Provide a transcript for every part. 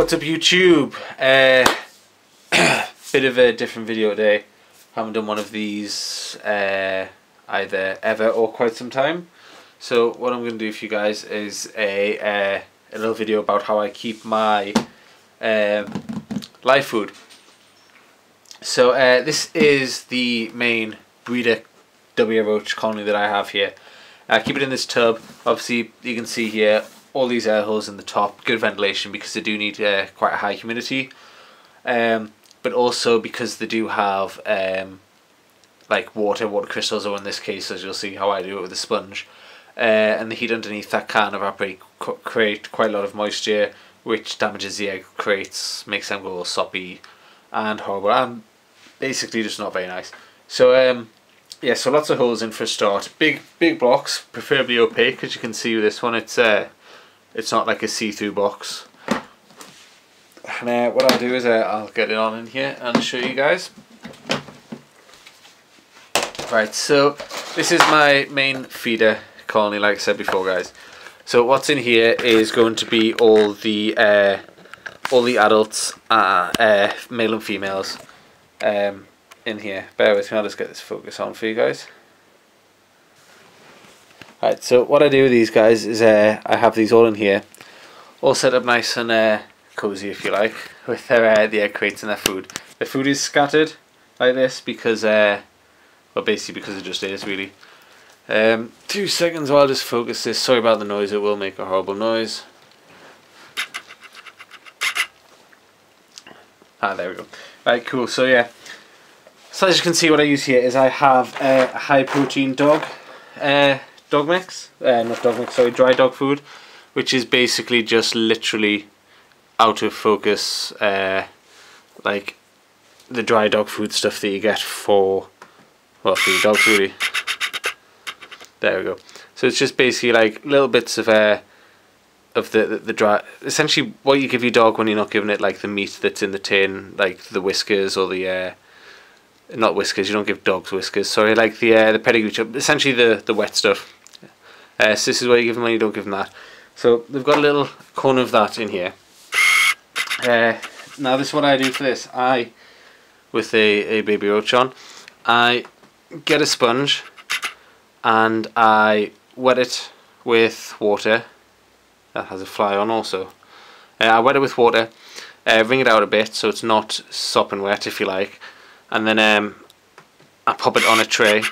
What's up YouTube? Bit of a different video today. Haven't done one of these either ever or quite some time. So what I'm going to do for you guys is a little video about how I keep my live food. So this is the main breeder Dubia Roach colony that I have here. I keep it in this tub. Obviously you can see here all these air holes in the top, good ventilation because they do need quite a high humidity, but also because they do have like water crystals, or in this case, as you'll see how I do it with a sponge, and the heat underneath that can evaporate, create quite a lot of moisture, which damages the egg crates, makes them go all soppy and horrible, and basically just not very nice. So yeah, so lots of holes in for a start. Big blocks, preferably opaque, as you can see with this one. It's not like a see-through box. And what I'll do is I'll get it on in here and show you guys. Right, so this is my main feeder colony, like I said before, guys. So what's in here is going to be all the adults, male and females, in here. Bear with me, I'll just get this focus on for you guys. Right, so what I do with these guys is I have these all in here, all set up nice and cozy, if you like, with their the egg crates and their food. The food is scattered like this because, well, basically because it just is, really. 2 seconds while I just focus this. Sorry about the noise, it will make a horrible noise. Ah, there we go. Right, cool. So yeah, so as you can see, what I use here is I have a high protein dog mix, not dog mix, sorry, dry dog food, which is basically just literally out of focus, like the dry dog food stuff that you get for, well, for your dogs, really. There we go. So it's just basically like little bits of the dry, essentially what you give your dog when you're not giving it like the meat that's in the tin, like the whiskers or the not whiskers, you don't give dogs whiskers, sorry, like the pedigree chub, essentially the wet stuff. So this is what you give them when you don't give them that. So they've got a little corner of that in here. Now this is what I do for this. With a baby roach on, I get a sponge and I wet it with water. That has a fly on also. I wet it with water, wring it out a bit so it's not sopping wet, if you like, and then I pop it on a tray,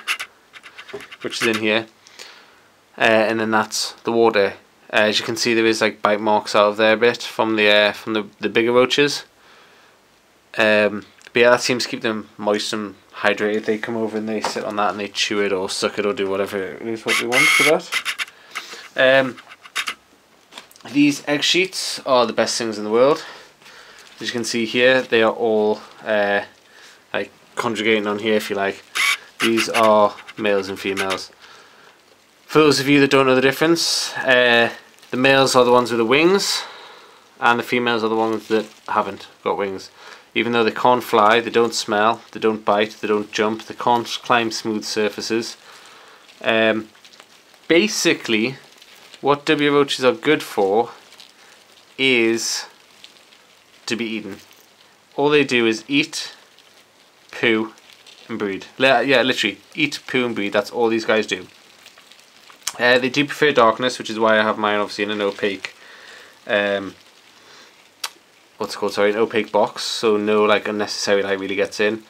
which is in here. And then that's the water. As you can see, there is like bite marks out of there a bit from the bigger roaches. But yeah, that seems to keep them moist and hydrated. They come over and they sit on that and they chew it or suck it or do whatever it is what they want for that. These egg sheets are the best things in the world. As you can see here, they are all like conjugating on here, if you like. These are males and females. For those of you that don't know the difference, the males are the ones with the wings and the females are the ones that haven't got wings. Even though they can't fly, they don't smell, they don't bite, they don't jump, they can't climb smooth surfaces. Basically, what Dubia roaches are good for is to be eaten. All they do is eat, poo and breed. Yeah, literally, eat, poo and breed, that's all these guys do. They do prefer darkness, which is why I have mine obviously in an opaque, what's it called, sorry, an opaque box, so no like unnecessary light really gets in.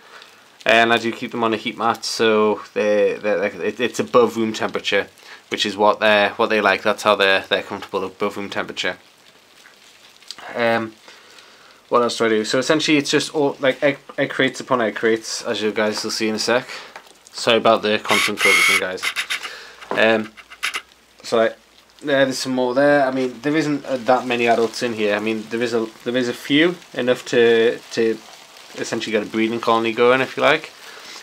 And I do keep them on a heat mat, so it's above room temperature, which is what they like. That's how they're comfortable, above room temperature. What else do I do? So essentially it's just all like egg crates upon egg crates, as you guys will see in a sec. Sorry about the constant focusing, guys. So there's some more there. I mean, there isn't that many adults in here. I mean, there is a few, enough to essentially get a breeding colony going, if you like,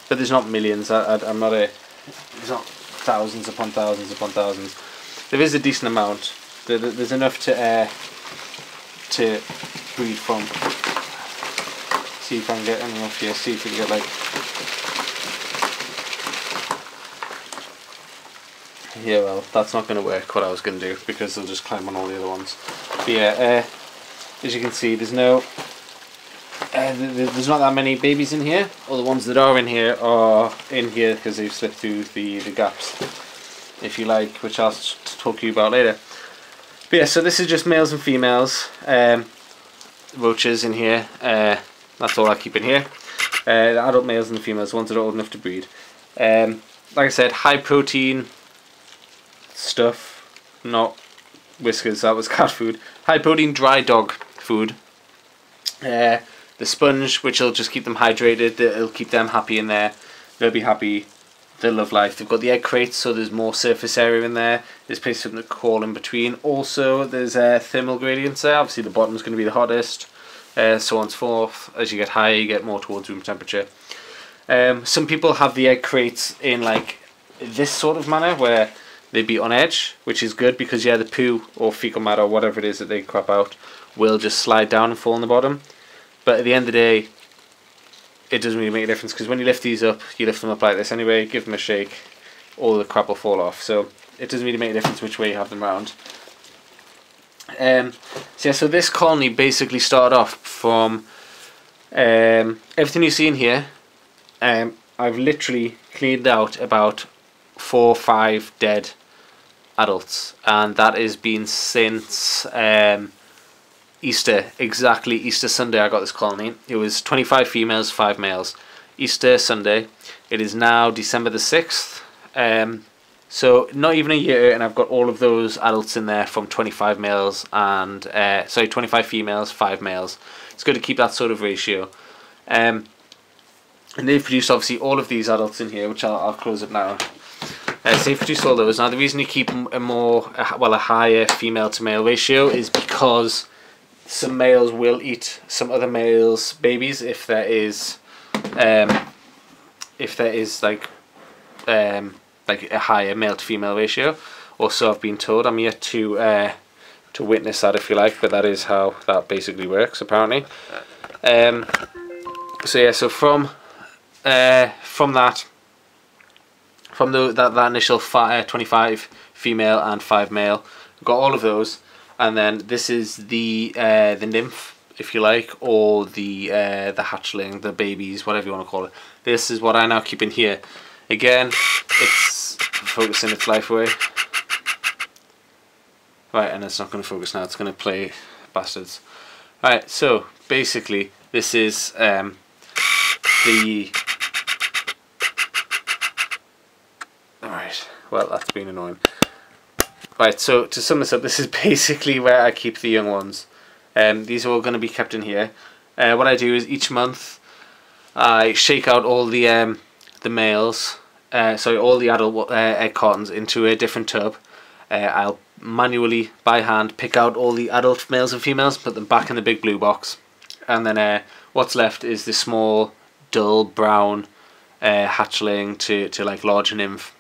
but there's not millions. I'm not there's not thousands upon thousands upon thousands. There is a decent amount. There's enough to breed from. See if I can get enough here. See if we can get like. Yeah, well, that's not going to work, what I was going to do, because they'll just climb on all the other ones. But yeah, as you can see, there's no there's not that many babies in here. All the ones that are in here because they've slipped through the gaps, if you like, which I'll talk to you about later. But yeah, so this is just males and females roaches in here. That's all I keep in here. The adult males and the females, the ones that are old enough to breed. Like I said, high protein stuff, not whiskers, that was cat food. High protein dry dog food. The sponge, which will just keep them hydrated, it'll keep them happy in there. They'll be happy, they'll love life. They've got the egg crates, so there's more surface area in there. There's places for them to crawl in between. Also, there's thermal gradients there. Obviously the bottom's going to be the hottest, so on and so forth. As you get higher, you get more towards room temperature. Some people have the egg crates in like this sort of manner, where they'd be on edge, which is good because yeah, the poo or fecal matter or whatever it is that they crap out will just slide down and fall on the bottom. But at the end of the day, it doesn't really make a difference, because when you lift these up, you lift them up like this anyway, give them a shake, all the crap will fall off. So it doesn't really make a difference which way you have them round. So yeah, so this colony basically started off from everything you see in here. I've literally cleaned out about 4 or 5 dead adults, and that has been since Easter, exactly Easter Sunday I got this colony. It was 25 females, 5 males. Easter Sunday. It is now December the 6th. So not even a year, and I've got all of those adults in there from 25 males and 25 females, 5 males. It's good to keep that sort of ratio. And they've produced obviously all of these adults in here, which I'll close up now. So they've produced all those. Now the reason you keep a higher female to male ratio is because some males will eat some other males' babies if there is like a higher male to female ratio, or so I've been told. I'm yet to witness that, if you like, but that is how that basically works apparently. So yeah, so from that initial 25 female and 5 male, we've got all of those. And then this is the nymph, if you like, or the hatchling, the babies, whatever you want to call it. This is what I now keep in here. Again, it's focusing its life away. Right, and it's not going to focus now. It's going to play bastards. Right, so basically, this is the. Alright, well, that's been annoying. Right, so to sum this up, this is basically where I keep the young ones. These are all going to be kept in here. What I do is each month I shake out all the males, all the adult egg cartons into a different tub. I'll manually, by hand, pick out all the adult males and females, put them back in the big blue box, and then what's left is the small, dull brown hatchling to like large nymph.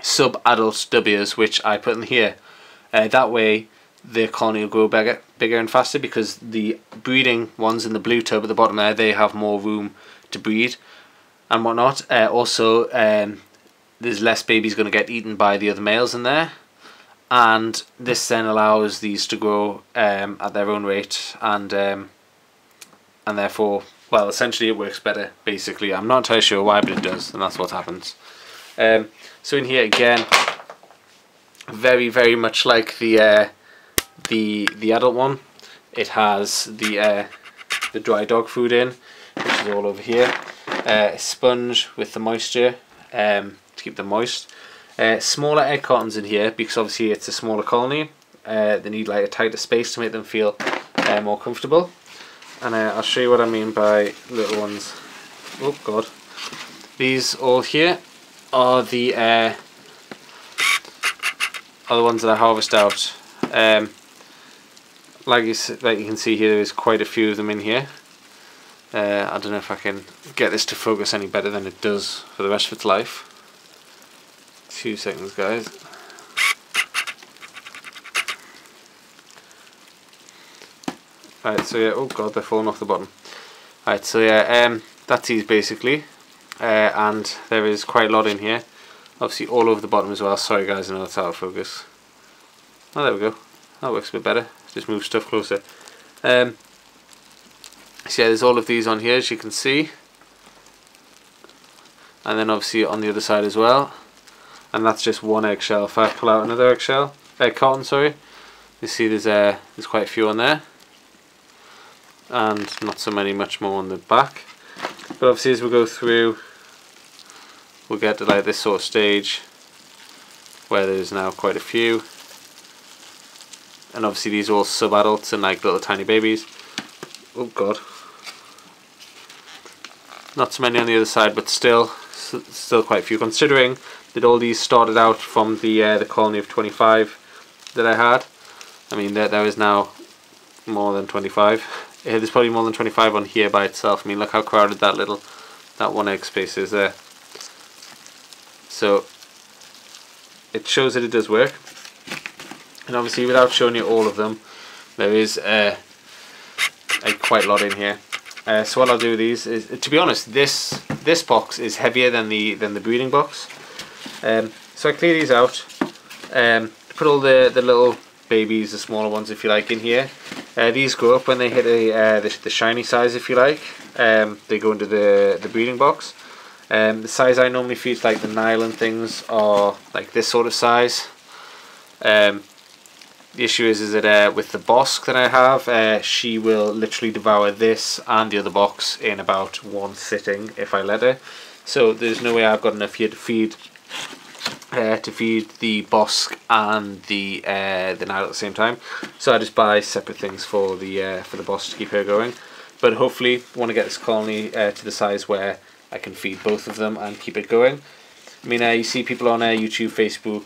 Sub-adult dubias, which I put in here. That way the colony will grow bigger and faster, because the breeding ones in the blue tub at the bottom there, they have more room to breed and whatnot. Also, there's less babies going to get eaten by the other males in there, and this then allows these to grow at their own rate, and therefore, well, essentially it works better, basically. I'm not entirely sure why, but it does, and that's what happens. So in here again, very much like the adult one, it has the dry dog food in, which is all over here. A sponge with the moisture to keep them moist. Smaller egg cartons in here, because obviously it's a smaller colony. They need like a tighter space to make them feel more comfortable. And I'll show you what I mean by little ones. Oh god, these all here are the ones that I harvest out. Like you can see here, there's quite a few of them in here. I don't know if I can get this to focus any better than it does for the rest of its life. 2 seconds, guys. Right, so yeah, oh god, they're falling off the bottom. Right, so yeah, that's these basically. And there is quite a lot in here, obviously all over the bottom as well. Sorry guys, I know that's out of focus. Oh, there we go, that works a bit better. Just move stuff closer. So yeah, there's all of these on here, as you can see, and then obviously on the other side as well. And that's just one eggshell. If I pull out another eggshell, cotton, sorry, you see there's quite a few on there, and not so much more on the back. But obviously as we go through, we'll get to like this sort of stage where there's now quite a few, and obviously these are all sub-adults and like little tiny babies. Oh god, not so many on the other side, but still quite a few, considering that all these started out from the colony of 25 that I had. I mean, there is now more than 25. There's probably more than 25 on here by itself. I mean, look how crowded that one egg space is there. So it shows that it does work. And obviously, without showing you all of them, there is quite a lot in here. So what I'll do with these is, to be honest, this box is heavier than the breeding box. So I clear these out, put all the little babies, the smaller ones if you like, in here. These grow up when they hit the shiny size, if you like. They go into the breeding box. The size I normally feed, like the nylon things, are like this sort of size. The issue is that with the bosque that I have, she will literally devour this and the other box in about one sitting if I let her. So there's no way I've got enough here to feed the bosque and the nile at the same time. So I just buy separate things for the bosque to keep her going. But hopefully, I want to get this colony to the size where I can feed both of them and keep it going. I mean, you see people on YouTube, Facebook,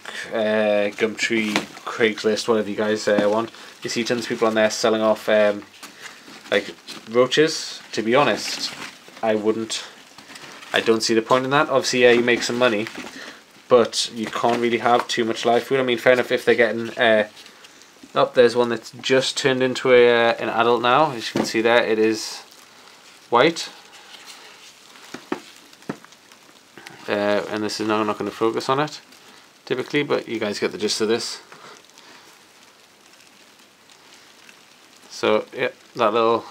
Gumtree, Craigslist, whatever you guys want. You see tons of people on there selling off like roaches. To be honest, I don't see the point in that. Obviously, yeah, you make some money, but you can't really have too much live food. I mean, fair enough if they're getting... oh, there's one that's just turned into an adult now. As you can see there, it is white. And this is now not going to focus on it typically, but you guys get the gist of this. So yeah, that little,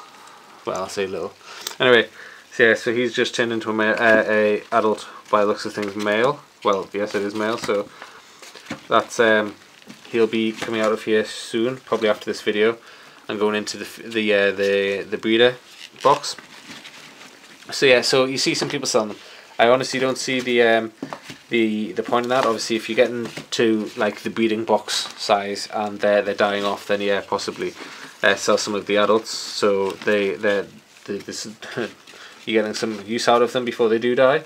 well, I'll say little. Anyway, so yeah, so he's just turned into a adult by the looks of things, male. Well, yes, it is male. So that's he'll be coming out of here soon, probably after this video, and going into the breeder box. So yeah, so you see some people selling them. I honestly don't see the point in that. Obviously, if you're getting to like the breeding box size and they're dying off, then yeah, possibly sell some of the adults. So you're getting some use out of them before they do die.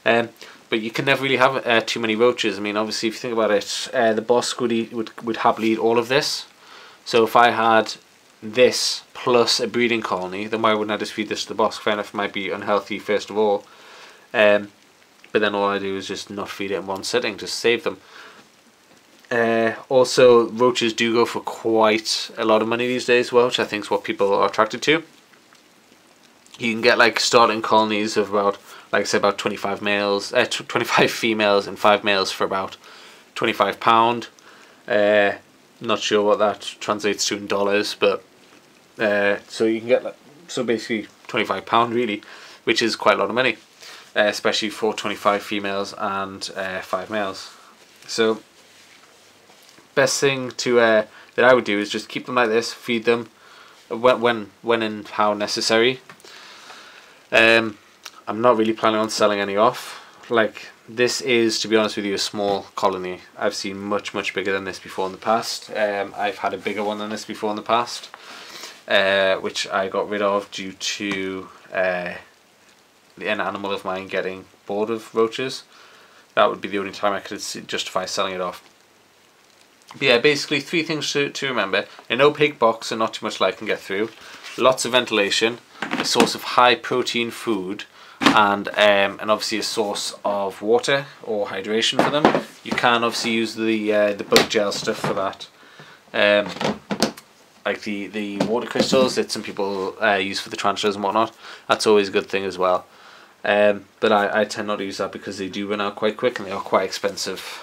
But you can never really have too many roaches. I mean, obviously, if you think about it, the bosque would happily eat all of this. So if I had this plus a breeding colony, then why wouldn't I just feed this to the bosque? Fair enough, it might be unhealthy first of all. But then all I do is just not feed it in one sitting, just save them. Also, roaches do go for quite a lot of money these days, well, which I think is what people are attracted to. You can get like starting colonies of about, like I said, about 25 males, 25 females and 5 males for about £25. Not sure what that translates to in dollars, but so you can get like, so basically £25 really, which is quite a lot of money. Especially for 25 females and 5 males. So best thing to that I would do is just keep them like this, feed them when and how necessary. I'm not really planning on selling any off. Like, this is, to be honest with you, a small colony. I've seen much bigger than this before in the past. I've had a bigger one than this before in the past, which I got rid of due to an animal of mine getting bored of roaches. That would be the only time I could justify selling it off. But yeah, basically 3 things to remember. An opaque box and not too much light can get through. Lots of ventilation, a source of high protein food, and obviously a source of water or hydration for them. You can obviously use the bug gel stuff for that. Like the water crystals that some people use for the tarantulas and whatnot. That's always a good thing as well. But I tend not to use that because they do run out quite quick and they are quite expensive.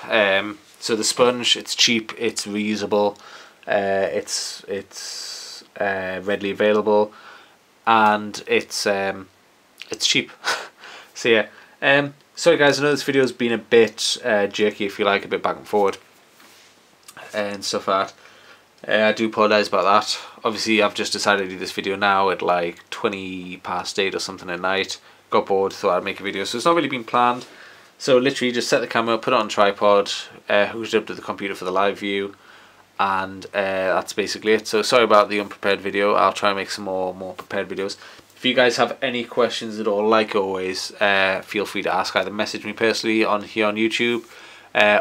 So the sponge, it's cheap, it's reusable, it's readily available, and it's cheap. So yeah, sorry guys, I know this video has been a bit jerky, if you like, a bit back and forward and stuff like that. I do apologise about that. Obviously I've just decided to do this video now at like 8:20 or something at night. Got bored, thought I'd make a video, so it's not really been planned. So literally just set the camera, put it on tripod, hooked it up to the computer for the live view, and that's basically it. So sorry about the unprepared video. I'll try and make some more prepared videos. If you guys have any questions at all, like always, feel free to ask. Either message me personally on here on YouTube,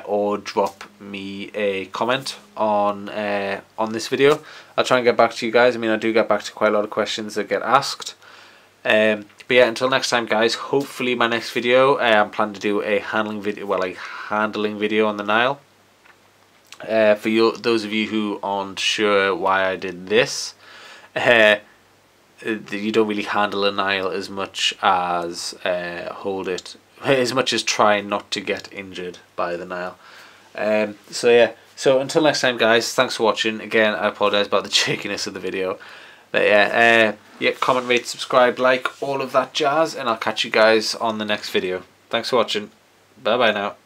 or drop me a comment on this video. I'll try and get back to you guys. I mean, I do get back to quite a lot of questions that get asked. But yeah, until next time guys, hopefully my next video, I'm planning to do a handling video, well, like handling video on the Nile. For those of you who aren't sure why I did this, you don't really handle a Nile as much as hold it, as much as try not to get injured by the Nile. So yeah, so until next time guys, thanks for watching. Again, I apologise about the shakiness of the video. But yeah, comment, rate, subscribe, like, all of that jazz, and I'll catch you guys on the next video. Thanks for watching. Bye bye now.